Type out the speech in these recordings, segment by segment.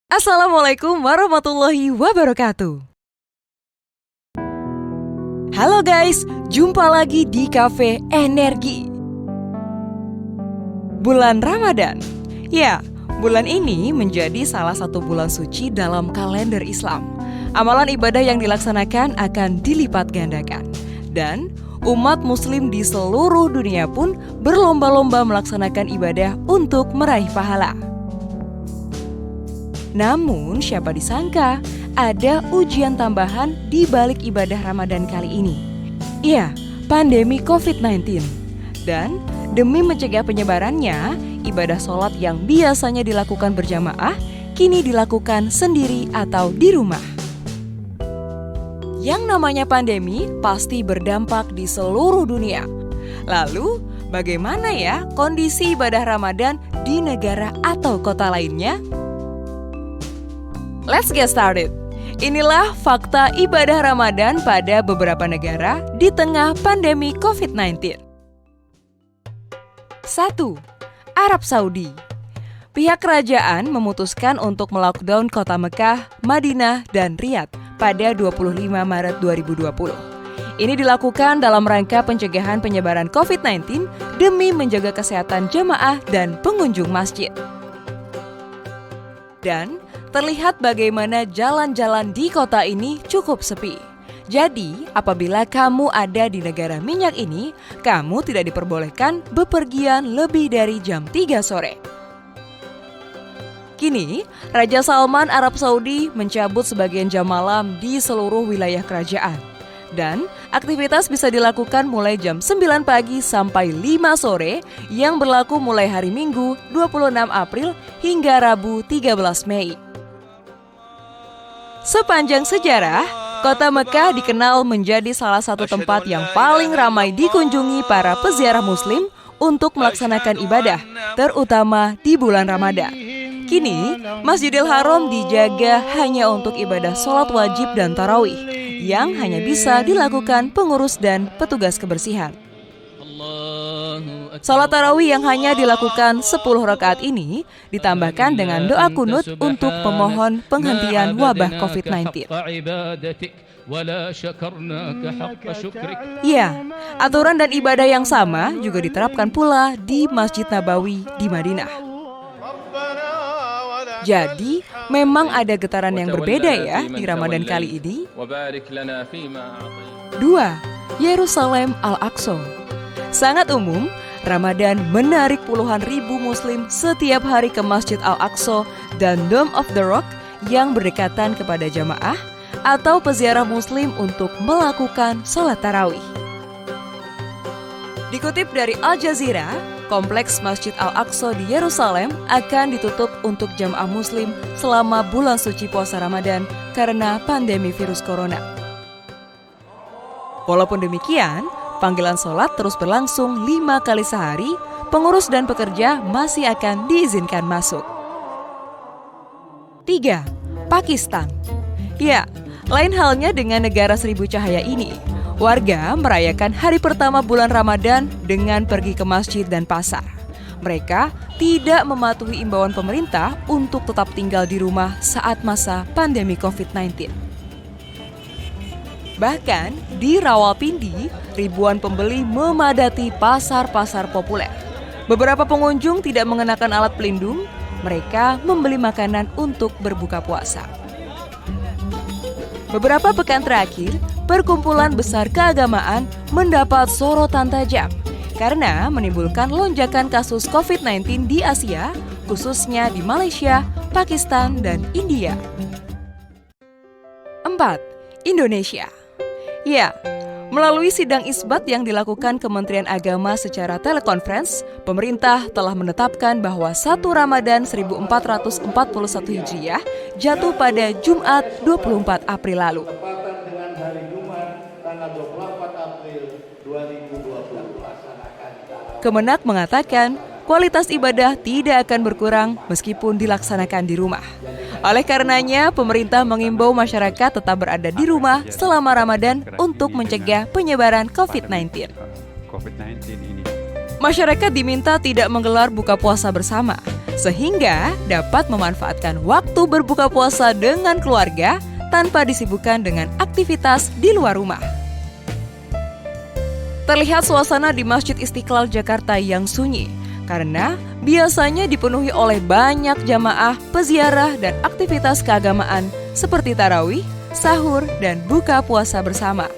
Assalamualaikum warahmatullahi wabarakatuh. Halo guys, jumpa lagi di Cafe Energi. Bulan Ramadan. Ya, bulan ini menjadi salah satu bulan suci dalam kalender Islam. Amalan ibadah yang dilaksanakan akan dilipat gandakan. Dan umat muslim di seluruh dunia pun berlomba-lomba melaksanakan ibadah untuk meraih pahala. Namun, siapa disangka ada ujian tambahan di balik ibadah Ramadan kali ini. Iya, pandemi COVID-19. Dan demi mencegah penyebarannya, ibadah sholat yang biasanya dilakukan berjamaah kini dilakukan sendiri atau di rumah. Yang namanya pandemi pasti berdampak di seluruh dunia. Lalu, bagaimana ya kondisi ibadah Ramadan di negara atau kota lainnya? Let's get started. Inilah fakta ibadah Ramadan pada beberapa negara di tengah pandemi COVID-19. 1. Arab Saudi. Pihak kerajaan memutuskan untuk melockdown kota Mekah, Madinah, dan Riyadh pada 25 Maret 2020. Ini dilakukan dalam rangka pencegahan penyebaran COVID-19 demi menjaga kesehatan jemaah dan pengunjung masjid. Dan terlihat bagaimana jalan-jalan di kota ini cukup sepi. Jadi, apabila kamu ada di negara minyak ini, kamu tidak diperbolehkan bepergian lebih dari jam 3 sore. Kini, Raja Salman Arab Saudi mencabut sebagian jam malam di seluruh wilayah kerajaan. Dan aktivitas bisa dilakukan mulai jam 9 pagi sampai 5 sore yang berlaku mulai hari Minggu 26 April hingga Rabu 13 Mei. Sepanjang sejarah, kota Mekah dikenal menjadi salah satu tempat yang paling ramai dikunjungi para peziarah muslim untuk melaksanakan ibadah, terutama di bulan Ramadan. Kini, Masjidil Haram dijaga hanya untuk ibadah sholat wajib dan tarawih, yang hanya bisa dilakukan pengurus dan petugas kebersihan. Salat tarawih yang hanya dilakukan 10 rakaat ini ditambahkan dengan doa kunut untuk memohon penghentian wabah COVID-19. Ya, aturan dan ibadah yang sama juga diterapkan pula di Masjid Nabawi di Madinah. Jadi, memang ada getaran yang berbeda ya di Ramadan kali ini. 2. Yerusalem Al-Aqsa. Sangat umum, Ramadan menarik puluhan ribu muslim setiap hari ke Masjid Al-Aqsa dan Dome of the Rock yang berdekatan kepada jamaah atau peziarah muslim untuk melakukan sholat tarawih. Dikutip dari Al Jazeera, kompleks Masjid Al-Aqsa di Yerusalem akan ditutup untuk jamaah muslim selama bulan suci puasa Ramadan karena pandemi virus corona. Walaupun demikian, panggilan sholat terus berlangsung 5 kali sehari, pengurus dan pekerja masih akan diizinkan masuk. 3. Pakistan. Ya, lain halnya dengan negara seribu cahaya ini. Warga merayakan hari pertama bulan Ramadan dengan pergi ke masjid dan pasar. Mereka tidak mematuhi imbauan pemerintah untuk tetap tinggal di rumah saat masa pandemi COVID-19. Bahkan di Rawalpindi, ribuan pembeli memadati pasar-pasar populer. Beberapa pengunjung tidak mengenakan alat pelindung, mereka membeli makanan untuk berbuka puasa. Beberapa pekan terakhir, perkumpulan besar keagamaan mendapat sorotan tajam karena menimbulkan lonjakan kasus COVID-19 di Asia, khususnya di Malaysia, Pakistan, dan India. 4. Indonesia. Ya, melalui sidang isbat yang dilakukan Kementerian Agama secara telekonferensi, pemerintah telah menetapkan bahwa 1 Ramadan 1441 Hijriah jatuh pada Jumat 24 April lalu. Dengan hari Jumat tanggal 24 April 2020. Kemenak mengatakan kualitas ibadah tidak akan berkurang meskipun dilaksanakan di rumah. Oleh karenanya, pemerintah mengimbau masyarakat tetap berada di rumah selama Ramadan untuk mencegah penyebaran COVID-19. Masyarakat diminta tidak menggelar buka puasa bersama, sehingga dapat memanfaatkan waktu berbuka puasa dengan keluarga tanpa disibukkan dengan aktivitas di luar rumah. Terlihat suasana di Masjid Istiqlal Jakarta yang sunyi, karena biasanya dipenuhi oleh banyak jamaah, peziarah, dan aktivitas keagamaan seperti tarawih, sahur, dan buka puasa bersama.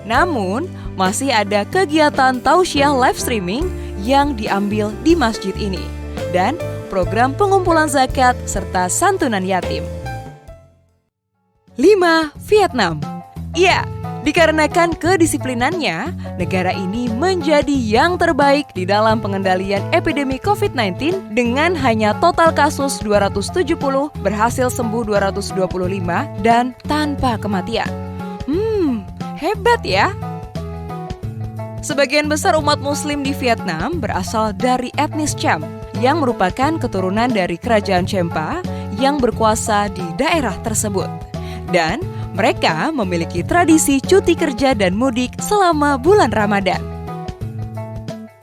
Namun, masih ada kegiatan tausiah live streaming yang diambil di masjid ini, dan program pengumpulan zakat serta santunan yatim. 5. Vietnam. Ya, dikarenakan kedisiplinannya, negara ini menjadi yang terbaik di dalam pengendalian epidemi COVID-19 dengan hanya total kasus 270, berhasil sembuh 225, dan tanpa kematian. Hebat ya! Sebagian besar umat muslim di Vietnam berasal dari etnis Cham, yang merupakan keturunan dari kerajaan Champa yang berkuasa di daerah tersebut. Dan mereka memiliki tradisi cuti kerja dan mudik selama bulan Ramadan.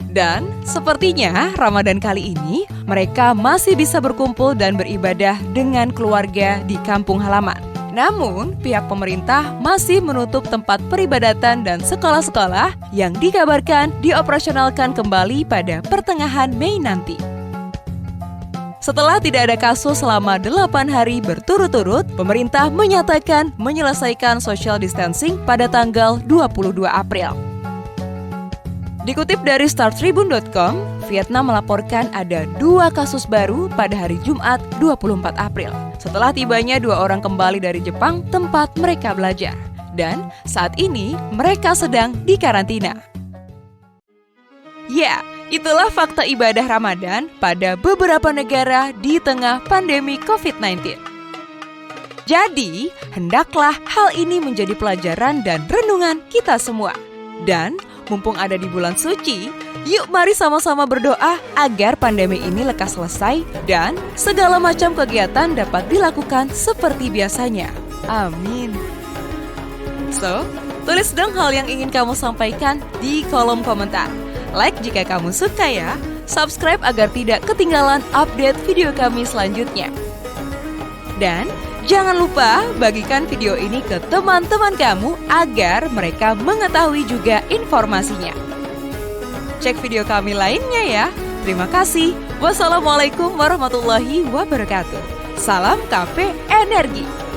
Dan sepertinya Ramadan kali ini mereka masih bisa berkumpul dan beribadah dengan keluarga di kampung halaman. Namun, pihak pemerintah masih menutup tempat peribadatan dan sekolah-sekolah yang dikabarkan dioperasionalkan kembali pada pertengahan Mei nanti. Setelah tidak ada kasus selama 8 hari berturut-turut, pemerintah menyatakan menyelesaikan social distancing pada tanggal 22 April. Dikutip dari StarTribune.com, Vietnam melaporkan ada 2 kasus baru pada hari Jumat 24 April. Setelah tibanya 2 orang kembali dari Jepang tempat mereka belajar. Dan saat ini mereka sedang dikarantina. Ya, itulah fakta ibadah Ramadan pada beberapa negara di tengah pandemi COVID-19. Jadi, hendaklah hal ini menjadi pelajaran dan renungan kita semua. Dan, mumpung ada di bulan suci, yuk mari sama-sama berdoa agar pandemi ini lekas selesai dan segala macam kegiatan dapat dilakukan seperti biasanya. Amin. So, tulis dong hal yang ingin kamu sampaikan di kolom komentar. Like jika kamu suka ya, subscribe agar tidak ketinggalan update video kami selanjutnya. Dan jangan lupa bagikan video ini ke teman-teman kamu agar mereka mengetahui juga informasinya. Cek video kami lainnya ya. Terima kasih. Wassalamualaikum warahmatullahi wabarakatuh. Salam KP Energi.